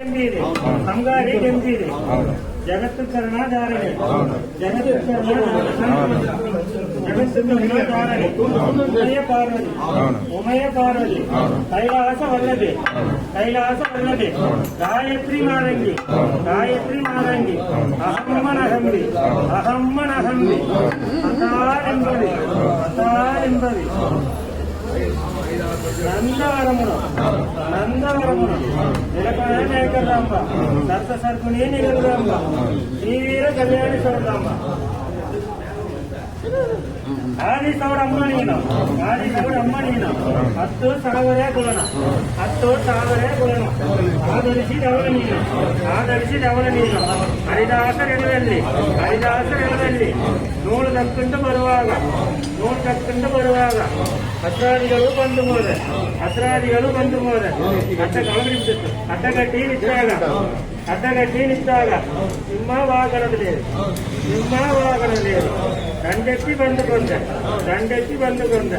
సంగారి గంజీరి జగత్తు కరుణాధారణి జగత్తు కరుణాధారణి ఉమయ పార్వతి కైలాస వల్లభి గాయత్రి మారంగి అహమ్మనహంబి అతారింబది నందవరమును నిలకడ మేకరాంబ దత్త సర్పుని నిగలురాంబ శ్రీవీర కళ్యాణేశ్వరరాంబ ಆದಿಸವರಮ್ಮ ನೀನು ಹತ್ತು ಸಾವಿರ ಗುಣನ ಆಧರಿಸಿದವರ ನೀನು ಹರಿದಾಸರೆಳದಲ್ಲಿ ನೂಲು ತಕ್ಕೊಂಡು ಬರುವಾಗ ಅಸ್ರಾದಿಗಳು ಬಂದು ಹೋದೆ ಅಡ್ಡಗಟ್ಟಿ ನಿಂತಾಗ ಸಿಂಹವಾಗಣದ లేదు దండెత్తి బందుకొంద